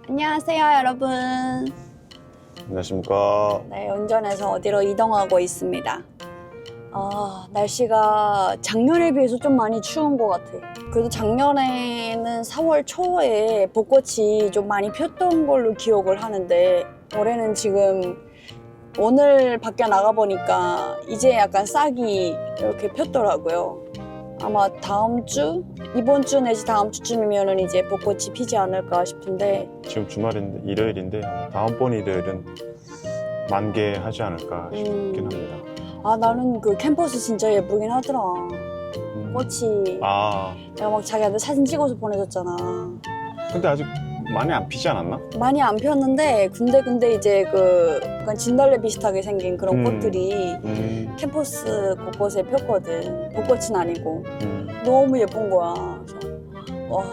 안녕하세요, 여러분. 안녕하십니까. 네, 운전해서 어디로 이동하고 있습니다. 날씨가 작년에 비해서 좀 많이 추운 것 같아. 그래도 작년에는 4월 초에 벚꽃이 좀 많이 폈던 걸로 기억을 하는데 올해는 지금 오늘 밖에 나가보니까 이제 약간 싹이 이렇게 폈더라고요. 아마 다음 주? 이번 주 내지 다음 주쯤이면은 이제 벚꽃이 피지 않을까 싶은데 지금 주말인데 일요일인데 다음번 일요일은 만개하지 않을까 싶긴 합니다. 나는 그 캠퍼스 진짜 예쁘긴 하더라. 꽃이 아, 내가 막 자기한테 사진 찍어서 보내줬잖아. 근데 아직 많이 안 피지 않았나? 많이 안 폈는데 군데 이제 그 약간 진달래 비슷하게 생긴 그런 꽃들이 캠퍼스 곳곳에 폈거든. 벚꽃은 아니고 너무 예쁜 거야. 그래서 와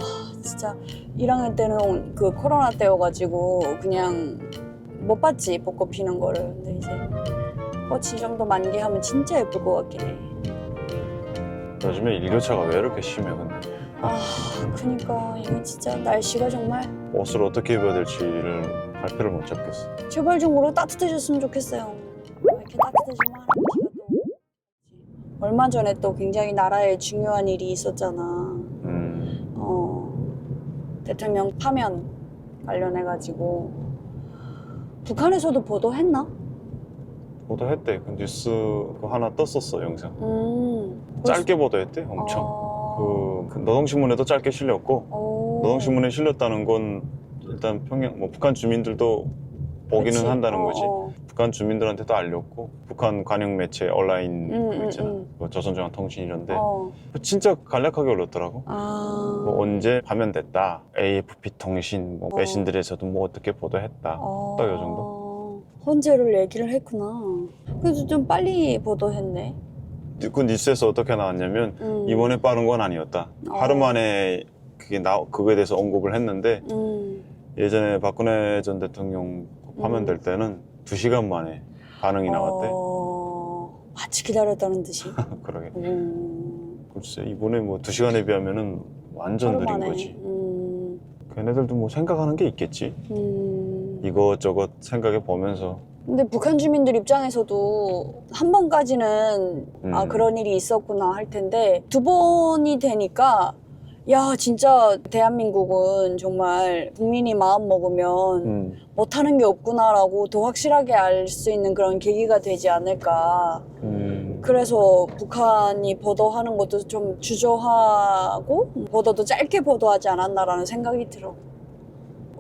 진짜 1학년 때는 그 코로나 때여가지고 그냥 못 봤지 벚꽃 피는 거를. 근데 이제 꽃이 좀 더 만개하면 진짜 예쁠 것 같긴 해. 요즘에 일교차가 왜 이렇게 심해 근데? 그니까 이건 진짜 날씨가 정말 옷을 어떻게 입어야 될지를 발표를 못 잡겠어. 제발 좀 오래 따뜻해졌으면 좋겠어요. 왜 이렇게 따뜻해지면 하는 비가 또 얼마 전에 또 굉장히 나라에 중요한 일이 있었잖아. 대통령 파면 관련해가지고 북한에서도 보도했나? 보도했대. 그 뉴스 그거 하나 떴었어 영상. 짧게 보도했대 엄청. 그 노동신문에도 짧게 실렸고 노동신문에 실렸다는 건 일단 평양 북한 주민들도 보기는 그치? 한다는 거지. 북한 주민들한테도 알렸고 북한 관영 매체 온라인 그거 있잖아. 뭐 조선중앙통신 이런데 진짜 간략하게 올렸더라고. 뭐 언제 파면됐다. AFP 통신 뭐 외신들에서도 뭐 어떻게 보도했다. 딱 이 정도. 헌재를 얘기를 했구나. 그래도 좀 빨리 보도했네. 그 뉴스에서 어떻게 나왔냐면 이번에 빠른 건 아니었다. 하루 만에 그거에 대해서 언급을 했는데 예전에 박근혜 전 대통령 파면될 때는 2시간 만에 반응이 나왔대. 마치 기다렸다는 듯이. 그러게. 글쎄 이번에 뭐 2시간에 비하면은 완전 느린 만에. 거지. 걔네들도 뭐 생각하는 게 있겠지. 이것저것 생각해 보면서. 근데 북한 주민들 입장에서도 한 번까지는 그런 일이 있었구나 할 텐데 두 번이 되니까 야 진짜 대한민국은 정말 국민이 마음 먹으면 못하는 게 없구나라고 더 확실하게 알 수 있는 그런 계기가 되지 않을까. 그래서 북한이 보도하는 것도 좀 주저하고 보도도 짧게 보도하지 않았나라는 생각이 들어.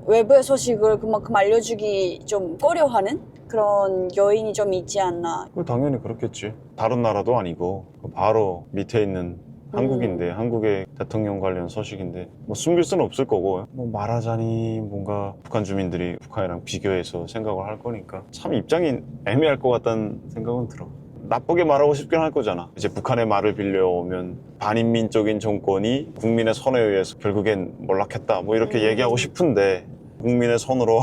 외부의 소식을 그만큼 알려주기 좀 꺼려하는 그런 요인이 좀 있지 않나. 당연히 그렇겠지. 다른 나라도 아니고 바로 밑에 있는 한국인데 한국의 대통령 관련 소식인데 뭐 숨길 수는 없을 거고 뭐 말하자니 뭔가 북한 주민들이 북한이랑 비교해서 생각을 할 거니까 참 입장이 애매할 것 같다는 생각은 들어. 나쁘게 말하고 싶긴 할 거잖아. 이제 북한의 말을 빌려오면 반인민적인 정권이 국민의 손에 의해서 결국엔 몰락했다 뭐 이렇게 얘기하고 싶은데 국민의 손으로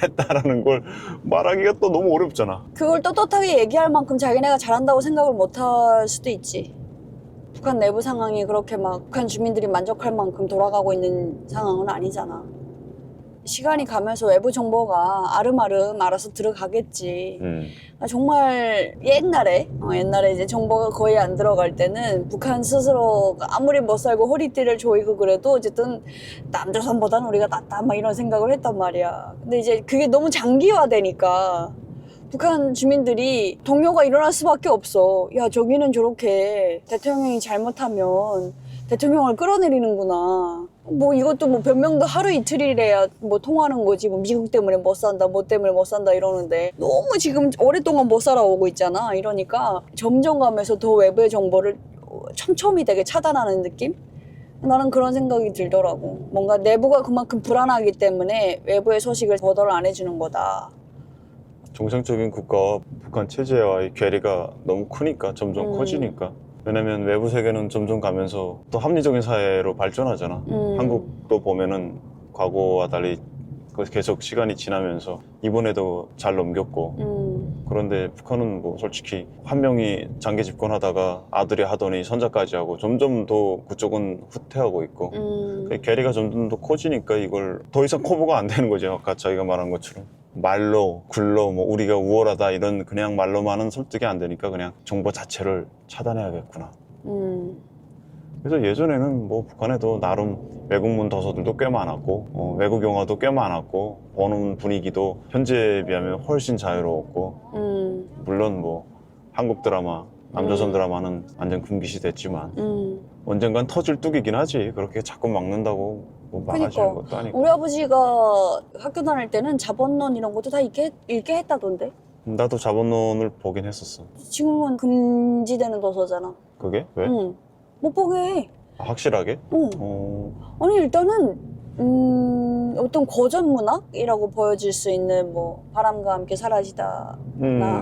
했다라는 걸 말하기가 또 너무 어렵잖아. 그걸 떳떳하게 얘기할 만큼 자기네가 잘한다고 생각을 못 할 수도 있지. 북한 내부 상황이 그렇게 막 북한 주민들이 만족할 만큼 돌아가고 있는 상황은 아니잖아. 시간이 가면서 외부 정보가 아름아름 알아서 들어가겠지. 정말 옛날에 이제 정보가 거의 안 들어갈 때는 북한 스스로 아무리 못 살고 허리띠를 조이고 그래도 어쨌든 남조선보다는 우리가 낫다 막 이런 생각을 했단 말이야. 근데 이제 그게 너무 장기화되니까 북한 주민들이 동요가 일어날 수밖에 없어. 야 저기는 저렇게 대통령이 잘못하면 대통령을 끌어내리는구나. 뭐 이것도 뭐 변명도 하루 이틀이래야 뭐 통하는 거지. 뭐 미국 때문에 못 산다, 뭐 때문에 못 산다 이러는데 너무 지금 오랫동안 못 살아오고 있잖아. 이러니까 점점 가면서 더 외부의 정보를 촘촘히 되게 차단하는 느낌? 나는 그런 생각이 들더라고. 뭔가 내부가 그만큼 불안하기 때문에 외부의 소식을 보도를 안 해주는 거다. 정상적인 국가와 북한 체제와의 괴리가 너무 크니까 점점 커지니까. 왜냐면 외부 세계는 점점 가면서 또 합리적인 사회로 발전하잖아. 한국도 보면은 과거와 달리 계속 시간이 지나면서 이번에도 잘 넘겼고 그런데 북한은 뭐 솔직히 한 명이 장기 집권하다가 아들이 하더니 손자까지 하고 점점 더 그쪽은 후퇴하고 있고 그 괴리가 점점 더 커지니까 이걸 더 이상 커버가 안 되는 거죠. 아까 자기가 말한 것처럼 말로 글로 뭐 우리가 우월하다 이런 그냥 말로만은 설득이 안 되니까 그냥 정보 자체를 차단해야겠구나. 그래서 예전에는 뭐 북한에도 나름 외국문 도서들도 꽤 많았고 외국 영화도 꽤 많았고 보는 분위기도 현재에 비하면 훨씬 자유로웠고 물론 뭐 한국 드라마 남조선 드라마는 완전 금기시 됐지만 언젠간 터질 뚝이긴 하지. 그렇게 자꾸 막는다고 뭐 막아지는 것도 아니고. 우리 아버지가 학교 다닐 때는 자본론 이런 것도 다 읽게 했다던데. 나도 자본론을 보긴 했었어. 지금은 금지되는 도서잖아. 그게? 왜? 응. 못 보게 해. 아, 확실하게? 응. 아니 일단은 어떤 고전 문학이라고 보여질 수 있는 뭐 바람과 함께 사라지다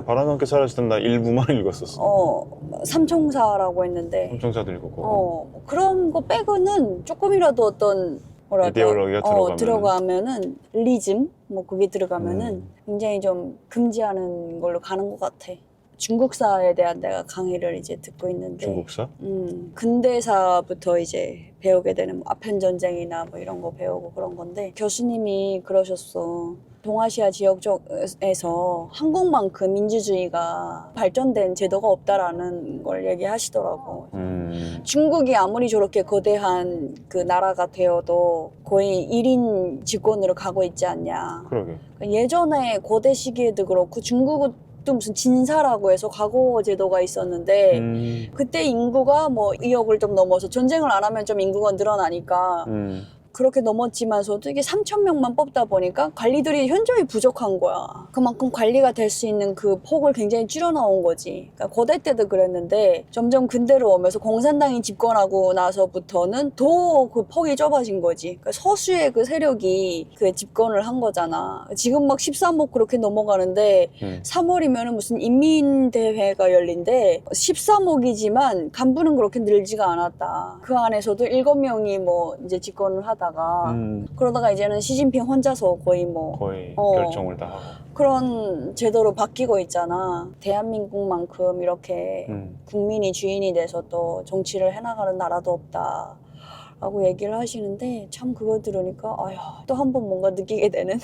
바람과 함께 사라지던 나 일부만 읽었었어. 삼총사라고 했는데 삼총사도 읽었고 그런 거 빼고는 조금이라도 어떤 뭐랄까 이데올로기가 들어가면은 리즘 뭐 그게 들어가면은 굉장히 좀 금지하는 걸로 가는 것 같아. 중국사에 대한 내가 강의를 이제 듣고 있는데 중국사? 근대사부터 이제 배우게 되는 뭐 아편 전쟁이나 뭐 이런 거 배우고 그런 건데 교수님이 그러셨어. 동아시아 지역 쪽에서 한국만큼 민주주의가 발전된 제도가 없다라는 걸 얘기하시더라고. 중국이 아무리 저렇게 거대한 그 나라가 되어도 거의 1인 집권으로 가고 있지 않냐. 그러게. 예전에 고대 시기에도 그렇고 중국은 또 무슨 진사라고 해서 과거 제도가 있었는데 그때 인구가 뭐 2억을 좀 넘어서 전쟁을 안 하면 좀 인구가 늘어나니까 그렇게 넘었지만서도 이게 3,000명만 뽑다 보니까 관리들이 현저히 부족한 거야. 그만큼 관리가 될 수 있는 그 폭을 굉장히 줄여나온 거지. 그러니까 고대 때도 그랬는데 점점 근대로 오면서 공산당이 집권하고 나서부터는 더 그 폭이 좁아진 거지. 그러니까 서수의 그 세력이 그 집권을 한 거잖아. 지금 막 13억 그렇게 넘어가는데 3월이면은 무슨 인민대회가 열린데 13억이지만 간부는 그렇게 늘지가 않았다. 그 안에서도 7명이 뭐 이제 집권을 하다 그러다가 이제는 시진핑 혼자서 거의 결정을 다 하고 그런 제도로 바뀌고 있잖아. 대한민국만큼 이렇게 국민이 주인이 돼서 또 정치를 해나가는 나라도 없다 라고 얘기를 하시는데 참 그거 들으니까 아휴 또 한 번 뭔가 느끼게 되는.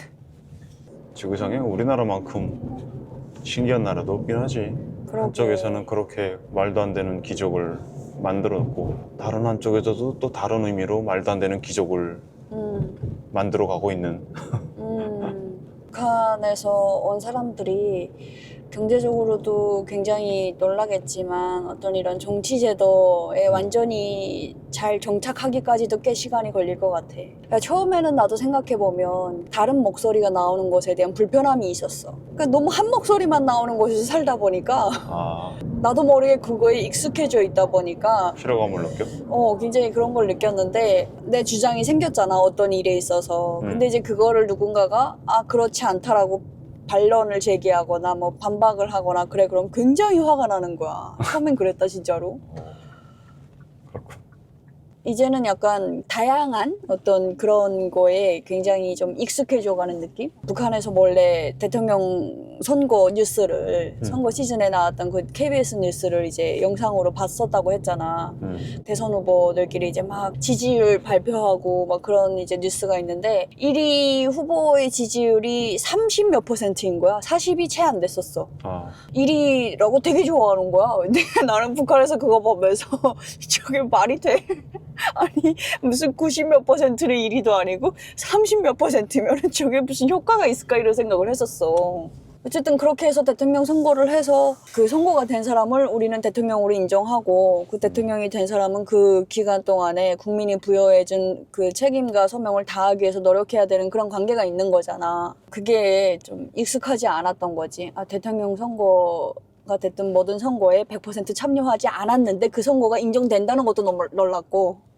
지구상에 우리나라만큼 신기한 나라도 없긴 하지. 그러게. 한쪽에서는 그렇게 말도 안 되는 기적을 만들었고 다른 한쪽에서도 또 다른 의미로 말도 안 되는 기적을 만들어 가고 있는. 북한에서 온 사람들이 경제적으로도 굉장히 놀라겠지만 어떤 이런 정치제도에 완전히 잘 정착하기까지도 꽤 시간이 걸릴 것 같아. 그러니까 처음에는 나도 생각해보면 다른 목소리가 나오는 것에 대한 불편함이 있었어. 그러니까 너무 한 목소리만 나오는 곳에서 살다 보니까 나도 모르게 그거에 익숙해져 있다 보니까 실어감을 느껴? 굉장히 그런 걸 느꼈는데 내 주장이 생겼잖아. 어떤 일에 있어서. 근데 이제 그거를 누군가가 그렇지 않다라고 반론을 제기하거나 뭐 반박을 하거나 그래 그럼 굉장히 화가 나는 거야. 처음엔 그랬다 진짜로. 그렇군. 이제는 약간 다양한 어떤 그런 거에 굉장히 좀 익숙해져가는 느낌? 북한에서 원래 대통령 선거 뉴스를 선거 시즌에 나왔던 그 KBS 뉴스를 이제 영상으로 봤었다고 했잖아. 대선 후보들끼리 이제 막 지지율 발표하고 막 그런 이제 뉴스가 있는데 1위 후보의 지지율이 30 몇 %인 거야. 40이 채 안 됐었어. 1위라고 되게 좋아하는 거야. 근데 나는 북한에서 그거 보면서 저게 말이 돼? 아니 무슨 90 몇 %를 1위도 아니고 30 몇 %면 저게 무슨 효과가 있을까 이런 생각을 했었어. 어쨌든 그렇게 해서 대통령 선거를 해서 그 선거가 된 사람을 우리는 대통령으로 인정하고 그 대통령이 된 사람은 그 기간 동안에 국민이 부여해준 그 책임과 소명을 다하기 위해서 노력해야 되는 그런 관계가 있는 거잖아. 그게 좀 익숙하지 않았던 거지. 대통령 선거가 됐든 모든 선거에 100% 참여하지 않았는데 그 선거가 인정된다는 것도 너무 놀랐고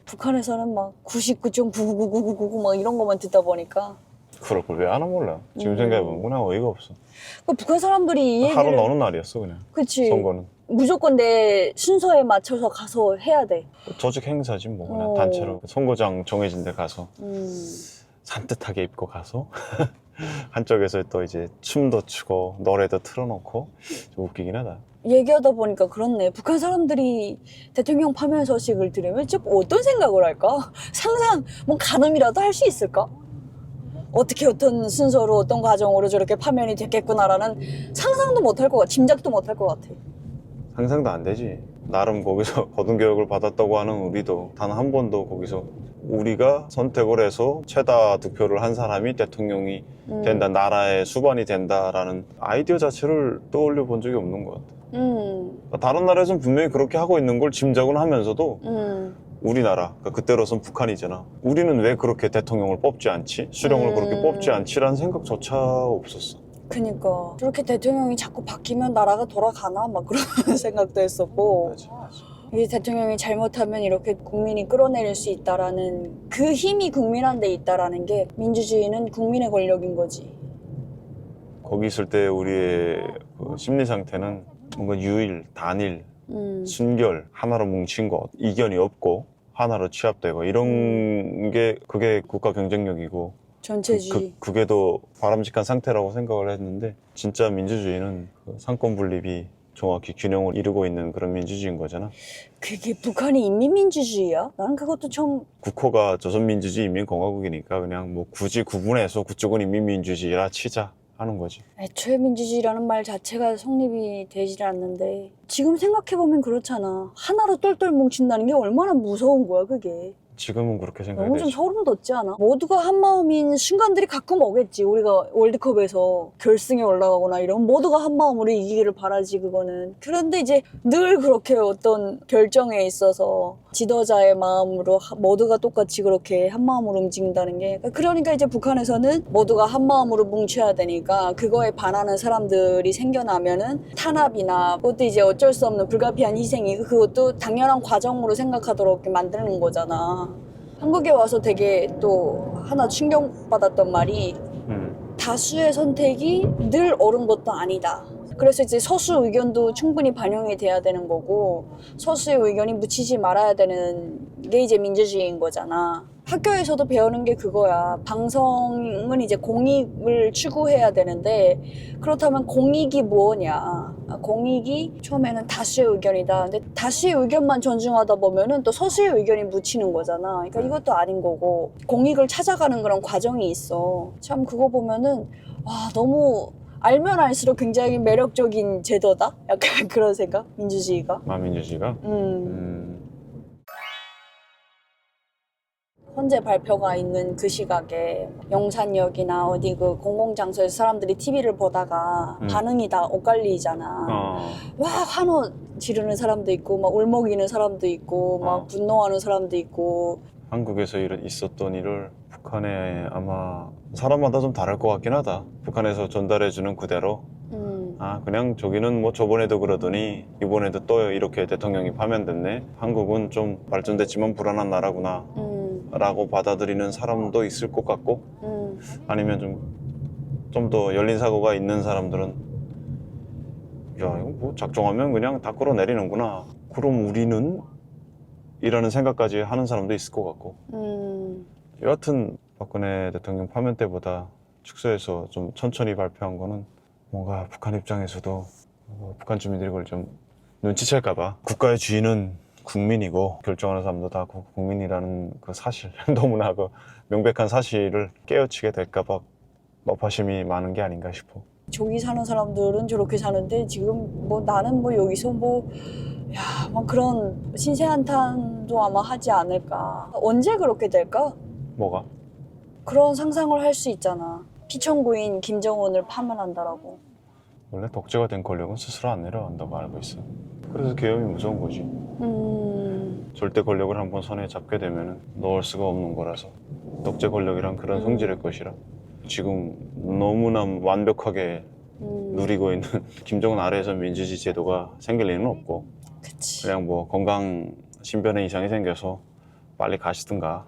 북한에서는 막 99.9999999 막 이런 것만 듣다 보니까 그럴 걸 왜 하나 몰라. 지금 생각해보면 그냥 어이가 없어. 북한 사람들이 이 하루 얘기를 노는 날이었어 그냥. 그치. 선거는 무조건 내 순서에 맞춰서 가서 해야 돼. 조직 행사지 뭐 그냥 단체로 선거장 정해진 데 가서 산뜻하게 입고 가서 한쪽에서 또 이제 춤도 추고 노래도 틀어놓고 좀 웃기긴 하다. 얘기하다 보니까 그렇네. 북한 사람들이 대통령 파면 소식을 들으면 좀 어떤 생각을 할까? 상상, 뭐 가늠이라도 할 수 있을까? 어떻게 어떤 순서로 어떤 과정으로 저렇게 파면이 됐겠구나라는 상상도 못할 것 같아. 짐작도 못할 것 같아. 상상도 안 되지. 나름 거기서 거둔 교육을 받았다고 하는 우리도 단 한 번도 거기서 우리가 선택을 해서 최다 득표를 한 사람이 대통령이 된다, 나라의 수반이 된다라는 아이디어 자체를 떠올려 본 적이 없는 것 같아. 다른 나라에서는 분명히 그렇게 하고 있는 걸 짐작은 하면서도 우리나라, 그러니까 그때로선 북한이잖아. 우리는 왜 그렇게 대통령을 뽑지 않지? 수령을 그렇게 뽑지 않지라는 생각조차 없었어. 그니까 저렇게 대통령이 자꾸 바뀌면 나라가 돌아가나 막 그런 생각도 했었고 맞아, 맞아. 이 대통령이 잘못하면 이렇게 국민이 끌어내릴 수 있다라는 그 힘이 국민한테 있다라는 게 민주주의는 국민의 권력인 거지. 거기 있을 때 우리의 그 심리 상태는 뭔가 유일, 단일, 순결, 하나로 뭉친 것, 이견이 없고 하나로 취합되고 이런 게 그게 국가 경쟁력이고 전체주의. 그게 더 바람직한 상태라고 생각을 했는데 진짜 민주주의는 그 상권 분립이 정확히 균형을 이루고 있는 그런 민주주의인 거잖아. 그게 북한이 인민민주주의야? 나는 그것도 처음. 국호가 조선민주주의 인민공화국이니까 그냥 뭐 굳이 구분해서 그쪽은 인민민주주의라 치자 하는 거지. 애초에 민주주의라는 말 자체가 성립이 되질 않는데 지금 생각해보면 그렇잖아. 하나로 똘똘 뭉친다는 게 얼마나 무서운 거야 그게. 지금은 그렇게 생각이 너무 좀 되지. 소름 돋지 않아? 모두가 한마음인 순간들이 가끔 오겠지. 우리가 월드컵에서 결승에 올라가거나 이러면 모두가 한마음으로 이기기를 바라지 그거는. 그런데 이제 늘 그렇게 어떤 결정에 있어서 지도자의 마음으로 모두가 똑같이 그렇게 한마음으로 움직인다는 게, 그러니까 이제 북한에서는 모두가 한마음으로 뭉쳐야 되니까 그거에 반하는 사람들이 생겨나면은 탄압이나 그것도 이제 어쩔 수 없는 불가피한 희생이 그것도 당연한 과정으로 생각하도록 이렇게 만드는 거잖아. 한국에 와서 되게 또 하나 충격받았던 말이 다수의 선택이 늘 옳은 것도 아니다. 그래서 이제 서수 의견도 충분히 반영이 돼야 되는 거고 서수의 의견이 묻히지 말아야 되는 게 이제 민주주의인 거잖아. 학교에서도 배우는 게 그거야. 방송은 이제 공익을 추구해야 되는데 그렇다면 공익이 뭐냐. 공익이 처음에는 다수의 의견이다. 근데 다수의 의견만 존중하다 보면은 또 서수의 의견이 묻히는 거잖아. 그러니까 이것도 아닌 거고 공익을 찾아가는 그런 과정이 있어. 참 그거 보면은 와 너무 알면 알수록 굉장히 매력적인 제도다? 약간 그런 생각? 민주주의가? 민주주의가? 헌재 발표가 있는 그 시각에 용산역이나 어디 그 공공장소에서 사람들이 TV를 보다가 반응이 다 엇갈리잖아. 와 환호 지르는 사람도 있고 막 울먹이는 사람도 있고 막 분노하는 사람도 있고. 한국에서 있었던 일을 북한에 아마 사람마다 좀 다를 것 같긴 하다. 북한에서 전달해주는 그대로 그냥 저기는 뭐 저번에도 그러더니 이번에도 또 이렇게 대통령이 파면됐네. 한국은 좀 발전됐지만 불안한 나라구나 라고 받아들이는 사람도 있을 것 같고 아니면 좀 더 열린 사고가 있는 사람들은 야 이거 뭐 작정하면 그냥 다 끌어내리는구나. 그럼 우리는? 이라는 생각까지 하는 사람도 있을 것 같고 여하튼 박근혜 대통령 파면 때보다 축소해서 좀 천천히 발표한 거는 뭔가 북한 입장에서도 북한 주민들이 그걸 좀 눈치챌까봐 국가의 주인은 국민이고 결정하는 사람도 다 국민이라는 그 사실 너무나 그 명백한 사실을 깨우치게 될까봐 마파심이 많은 게 아닌가 싶어. 저기 사는 사람들은 저렇게 사는데 지금 뭐 나는 뭐 여기서 뭐 그런 신세 한탄도 아마 하지 않을까. 언제 그렇게 될까? 뭐가? 그런 상상을 할 수 있잖아. 피청구인 김정은을 파면한다라고. 원래 독재가 된 권력은 스스로 안 내려간다고 알고 있어. 그래서 계엄이 무서운 거지. 절대 권력을 한번 손에 잡게 되면 놓을 수가 없는 거라서. 독재 권력이란 그런 성질의 것이라. 지금 너무나 완벽하게 누리고 있는 김정은 아래에서 민주주의 제도가 생길 리는 없고 그치. 그냥 뭐 건강 신변에 이상이 생겨서 빨리 가시든가.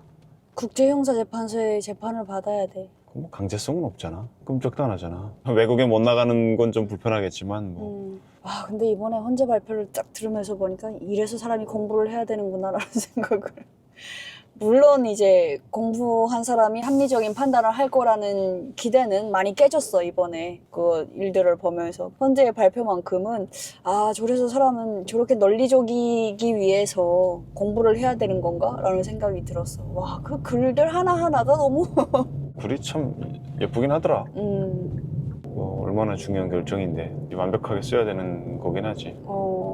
국제형사재판소에 재판을 받아야 돼. 뭐 강제성은 없잖아. 끔찍도 안 하잖아. 외국에 못 나가는 건 좀 불편하겠지만 뭐. 근데 이번에 헌재 발표를 딱 들으면서 보니까 이래서 사람이 공부를 해야 되는구나라는 생각을 물론 이제 공부한 사람이 합리적인 판단을 할 거라는 기대는 많이 깨졌어, 이번에 그 일들을 보면서. 헌재의 발표만큼은 아, 저래서 사람은 저렇게 논리적이기 위해서 공부를 해야 되는 건가? 라는 생각이 들었어. 와, 그 글들 하나하나가 너무 글이 참 예쁘긴 하더라. 뭐 얼마나 중요한 결정인데 완벽하게 써야 되는 거긴 하지.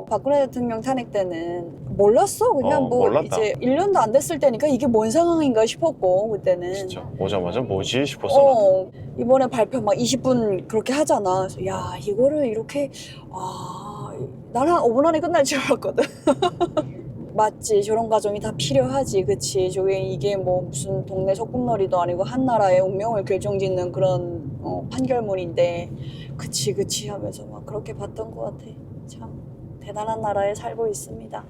박근혜 대통령 탄핵 때는 몰랐어. 그냥 뭐 몰랐다. 이제 1년도 안 됐을 때니까 이게 뭔 상황인가 싶었고, 그때는. 진짜 오자마자 뭐지 싶었어. 이번에 발표 막 20분 그렇게 하잖아. 그래서 야, 이거를 이렇게, 나는 한 5분 안에 끝날 줄 알았거든. 맞지. 저런 과정이 다 필요하지. 그치. 이게 뭐 무슨 동네 소꿉놀이도 아니고 한 나라의 운명을 결정짓는 그런 판결문인데, 그치 하면서 막 그렇게 봤던 것 같아. 참 대단한 나라에 살고 있습니다.